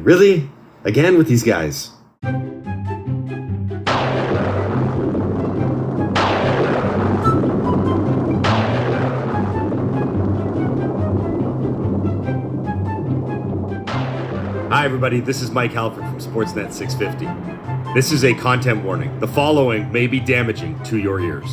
Really? Again with these guys? Hi everybody, this is Mike Halford from Sportsnet 650. This is a content warning. The following may be damaging to your ears.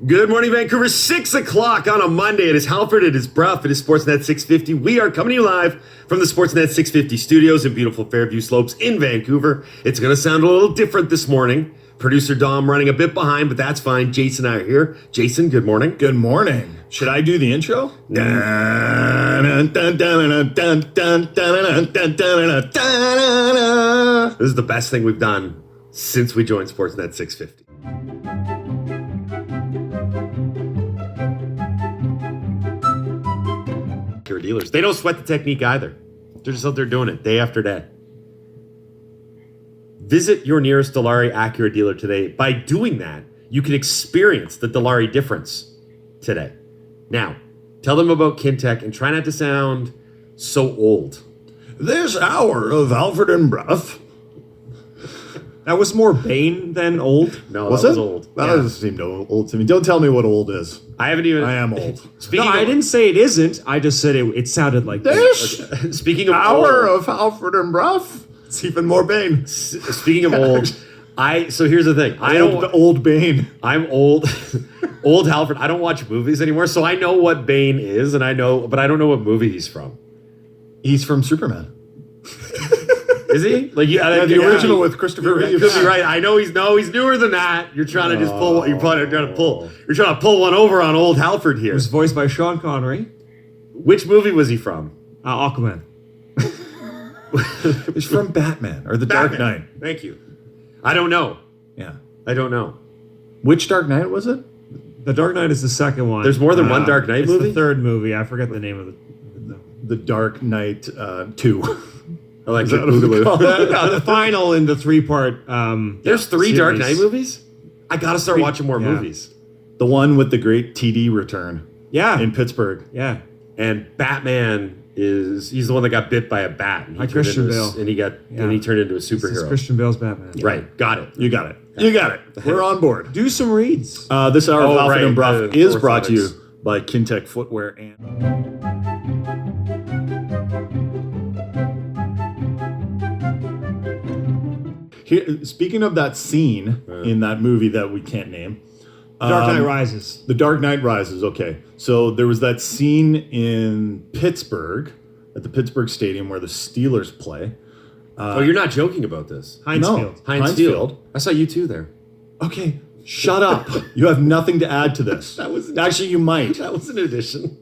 Good morning, Vancouver. 6 o'clock on a Monday. It is Halford, it is Brough, it is Sportsnet 650. We are coming to you live from the Sportsnet 650 studios in beautiful Fairview Slopes in Vancouver. It's going to sound a little different this morning. Producer Dom running a bit behind, but that's fine. Jason and I are here. Jason, good morning. Good morning. Should I do the intro? This is the best thing we've done since we joined Sportsnet 650. Dealers. They don't sweat the technique either. They're just out there doing it day after day. Visit your nearest Dilawri Acura dealer today. By doing that, you can experience the Dilawri difference today. Now, tell them about Kintec and try not to sound so old. This hour of Halford and Brough. That was more Bane than old. No, Was that it? was old. That doesn't seem old to me. Don't tell me what old is. I haven't even... I am old. Speaking No, I of, didn't say it isn't. I just said it sounded like This Speaking of hour old, of Halford and Brough. It's even more Bane. speaking of old, so here's the thing. Old Bane. I'm old. Old Halford. I don't watch movies anymore, so I know what Bane is, but I don't know what movie he's from. He's from Superman. Is he? Like The original with Christopher Reeve. You could be right. I know he's newer than that. You're trying to just pull. You're trying to pull one over on old Halford here. It was voiced by Sean Connery. Which movie was he from? Aquaman. He's from Batman or The Dark Batman. Knight. Thank you. I don't know. Yeah. I don't know. Which Dark Knight was it? The Dark Knight is the second one. There's more than one Dark Knight it's movie? the third movie. I forget the name of it. The Dark Knight 2. Electric Is that what we Boogaloo. call it? The final in the three-part. There's three series. Dark Knight movies? I gotta start watching more Yeah. movies. The one with the great TD return Yeah. in Pittsburgh. Yeah. And Batman he's the one that got bit by a bat. And Like Christian Bale. And he turned into a This is superhero. Christian Bale's Batman. Right, got it. You got it. You got it. We're on board. Do some reads. This hour of Halford right, and Brough the is brought to you orthotics. by Kintec Footwear and... Here, speaking of that scene in that movie that we can't name, Dark Knight Rises. The Dark Knight Rises. Okay, so there was that scene in Pittsburgh at the Pittsburgh Stadium where the Steelers play. Oh, you're not joking about this. Heinz no. Field. Heinz Heinz Field. Field. I saw you two there. Okay, shut up. You have nothing to add to this. Actually, you might. That was an addition.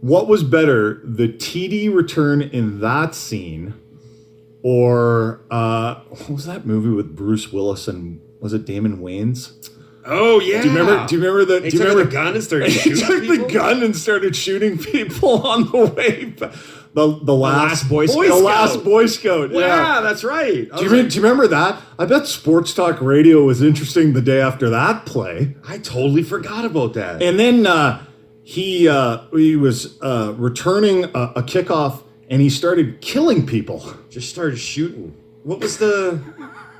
What was better, the TD return in that scene, or what was that movie with Bruce Willis and was it Damon Wayans? Oh yeah. Do you remember that? He Do you took remember the gun and started he shooting took people? the gun and started shooting people on the way. The last Boy Scout. The last Boy Scout. Yeah, that's right. Do you remember that? I bet Sports Talk Radio was interesting the day after that play. I totally forgot about that. And then he was returning a kickoff, and he started killing people. Just started shooting. What was the...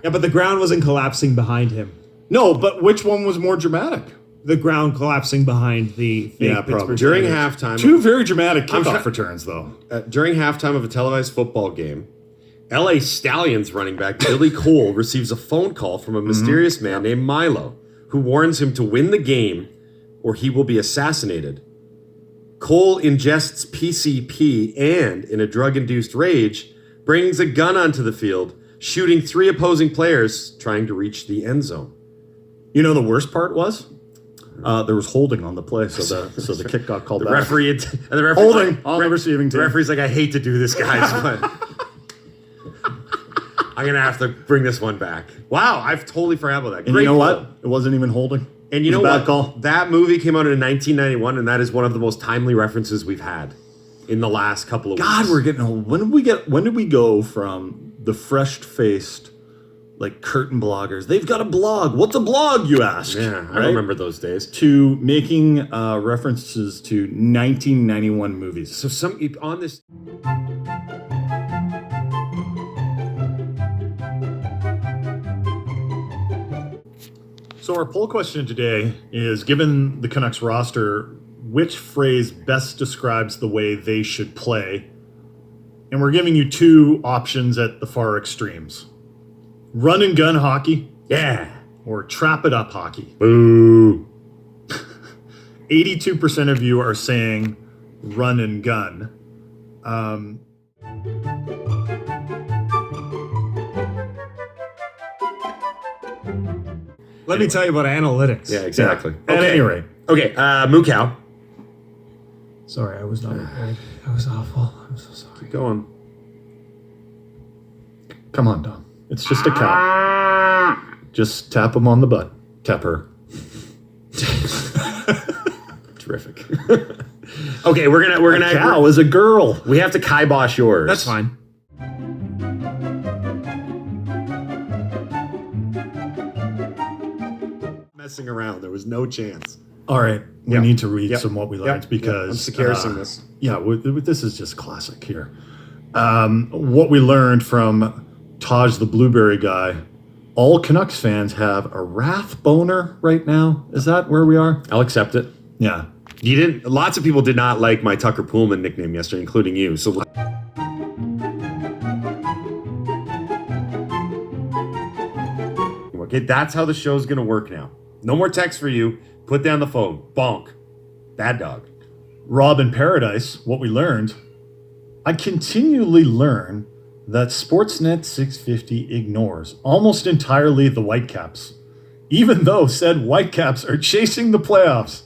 Yeah, but the ground wasn't collapsing behind him. No, but which one was more dramatic? The ground collapsing behind the fake Yeah, Pittsburgh probably. During Steelers. halftime... Two very dramatic kickoff try- returns, though. During halftime of a televised football game, LA Stallions running back Billy Cole receives a phone call from a mysterious man named Milo, who warns him to win the game or he will be assassinated. Cole ingests PCP and, in a drug-induced rage, brings a gun onto the field, shooting 3 opposing players trying to reach the end zone. You know the worst part was? There was holding on the play, so the kick got called The back. referee and the referee Holding on the receiving The team. referee's like, I hate to do this, guys, but I'm gonna have to bring this one back. Wow, I've totally forgot about that. And Great you know call. what? It wasn't even holding. And you It know was a what? bad call. That movie came out in 1991, and that is one of the most timely references we've had in the last couple of God, weeks. we're getting old. When did we go from the fresh-faced like curtain bloggers. They've got a blog. What's a blog, you ask? Yeah, I remember those days. To making references to 1991 movies. So some on this. So our poll question today is, given the Canucks roster, which phrase best describes the way they should play? And we're giving you two options at the far extremes. Run and gun hockey. Yeah. Or trap it up hockey. Boo. 82% of you are saying run and gun. Let me tell you about analytics. Yeah, exactly. Yeah. At any rate. Okay, moo cow. Sorry, I was not prepared. That was awful. I'm so sorry. Keep going. Come on, Dom. It's just a cow. Just tap him on the butt. Tap her. Terrific. Okay, we're gonna. Cow is a girl. We have to kibosh yours. That's fine. Messing around. There was no chance. All right, we Yep. need to read Yep. some what we learned Yep. because I'm securing this. Yeah, this is just classic here. What we learned from Taj the Blueberry guy. All Canucks fans have a wrath boner right now. Is that where we are? I'll accept it. Yeah. You didn't. Lots of people did not like my Tucker Pullman nickname yesterday, including you. So. Okay, that's how the show's gonna work now. No more text for you. Put down the phone. Bonk. Bad dog. Rob in Paradise, what we learned. I continually learn that Sportsnet 650 ignores almost entirely the Whitecaps, even though said Whitecaps are chasing the playoffs.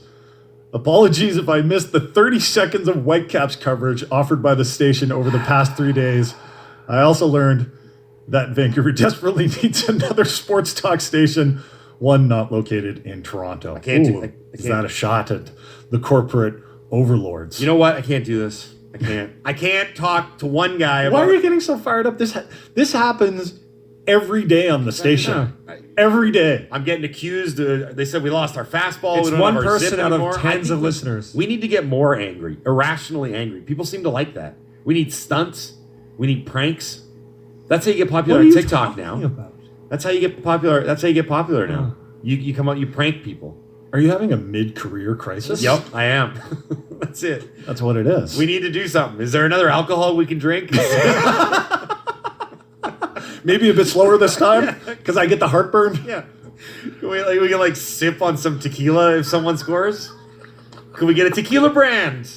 Apologies if I missed the 30 seconds of Whitecaps coverage offered by the station over the past 3 days. I also learned that Vancouver desperately needs another sports talk station, one not located in Toronto. I can't do Ooh, it. Is that a shot at the corporate overlords? You know what? I can't do this. I can't. I can't talk to one guy about. Why are you getting so fired up? This happens every day on the station. Every day. I'm getting accused. They said we lost our fastball. It's we don't one have our zip person out anymore. of I tens think of listeners. We need to get more angry, irrationally angry. People seem to like that. We need stunts. We need pranks. That's how you get popular What are on you TikTok talking now. about? That's how you get popular. That's how you get popular now. You come out, you prank people. Are you having a mid-career crisis? Yep, I am. That's it. That's what it is. We need to do something. Is there another alcohol we can drink? Maybe a bit slower this time because I get the heartburn. Yeah. We can like sip on some tequila if someone scores. Can we get a tequila brand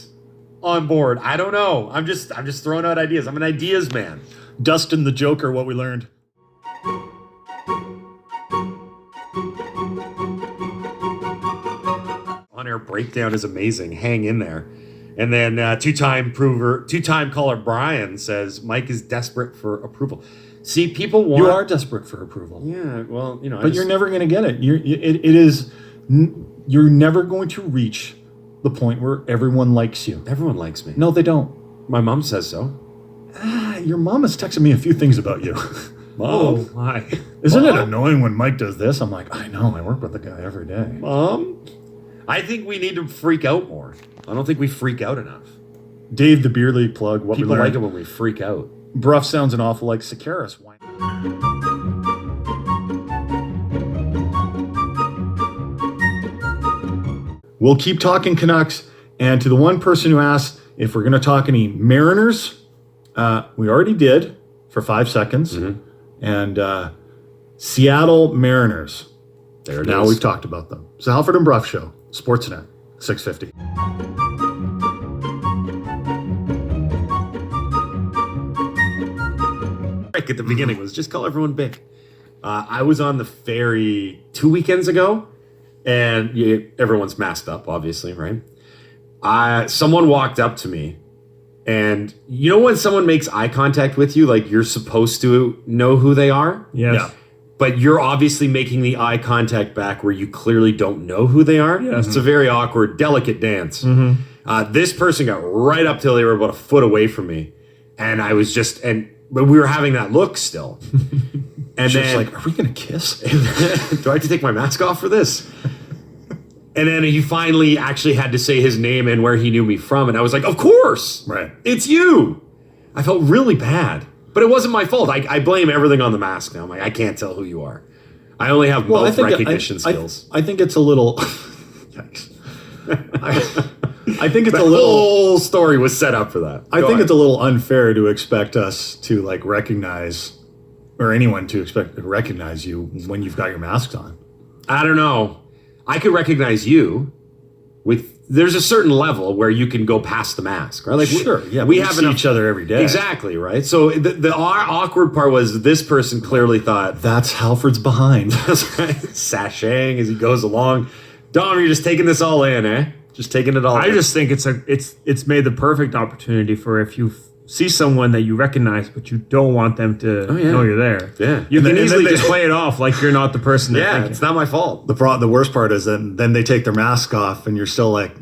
on board? I don't know. I'm just throwing out ideas. I'm an ideas man. Dustin the Joker, what we learned. On-air breakdown is amazing. Hang in there. And then two-time caller Brian says Mike is desperate for approval. See, people want. You are desperate for approval. Yeah, well, you know. But you're never going to get it. You're never going to reach the point where everyone likes you. Everyone likes me. No, they don't. My mom says so. Your mom has texted me a few things about you. Oh my! Isn't it annoying when Mike does this? I'm like, I know. I work with the guy every day. Mom? I think we need to freak out more. I don't think we freak out enough. Dave the Beer League plug. What People we learned. like it when we freak out. Brough sounds an awful like Sakaris. Why? We'll keep talking Canucks. And to the one person who asked if we're going to talk any Mariners, we already did for 5 seconds. Mm-hmm. And Seattle Mariners. There it Now is. we've talked about them. It's the Halford and Brough Show, Sportsnet, 650. At the beginning was just call everyone big. I was on the ferry 2 weekends ago, and everyone's masked up, obviously, right? Someone walked up to me, and you know when someone makes eye contact with you, like you're supposed to know who they are? Yes. Yeah. But you're obviously making the eye contact back where you clearly don't know who they are. Yes. It's a very awkward, delicate dance. This person got right up till they were about a foot away from me. And I was just, and but we were having that look still. And She's then like, are we going to kiss? do I have to take my mask off for this? And then he finally actually had to say his name and where he knew me from. And I was like, of course. Right. It's you. I felt really bad. But it wasn't my fault. I blame everything on the mask now. I'm like, I can't tell who you are. I only have mouth recognition skills. I think it's a little... Yikes. I think it's The a little... whole story was set up for that. I think it's a little unfair to expect us to like recognize, or anyone to expect to recognize you when you've got your masks on. I don't know. I could recognize you there's a certain level where you can go past the mask, right? Like Sure, yeah. we We have see each other every day. Exactly, right? So the awkward part was this person clearly thought That's Halford's behind. sashaying as he goes along. Dom, you're just taking this all in, eh? Just taking it all I in. just think it's made the perfect opportunity for if you see someone that you recognize but you don't want them to yeah. know you're there. Yeah. You And can then easily they- just play it off like you're not the person they're yeah, thinking. it's not my fault. The worst part is then they take their mask off and you're still like,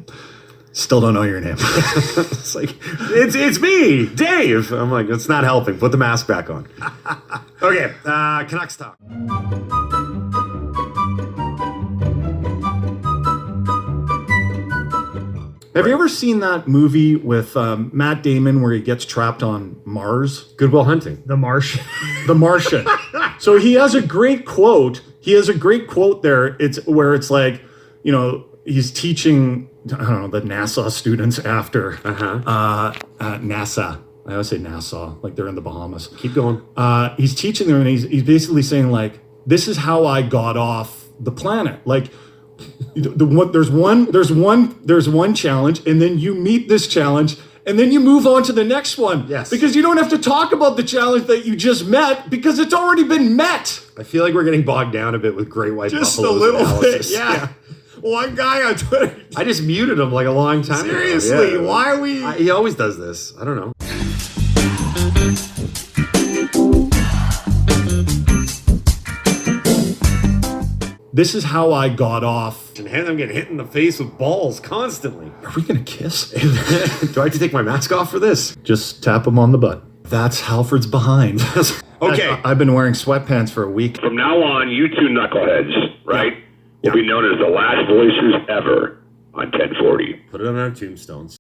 still don't know your name. It's like, it's me, Dave. I'm like, it's not helping. Put the mask back on. Okay, Canucks talk. Have you ever seen that movie with Matt Damon where he gets trapped on Mars? Goodwill Hunting. The Martian. The Martian. So he has a great quote. He has a great quote there. It's where it's like, you know, he's teaching, I don't know, the NASA students after NASA. I always say Nassau, like they're in the Bahamas. Keep going. He's teaching them, and he's basically saying like, this is how I got off the planet. Like, there's one challenge, and then you meet this challenge, and then you move on to the next one. Yes. Because you don't have to talk about the challenge that you just met because it's already been met. I feel like we're getting bogged down a bit with Great White Just a Buffalo's little analysis. bit, yeah. One guy on Twitter. I just muted him like a long time ago. Seriously, Yeah. why are we? He always does this. I don't know. This is how I got off. And I'm getting hit in the face with balls constantly. Are we gonna kiss? Do I have to take my mask off for this? Just tap him on the butt. That's Halford's behind. Okay. I've been wearing sweatpants for a week. From now on, you two knuckleheads, right, will be known as the last voicers ever on 1040. Put it on our tombstones.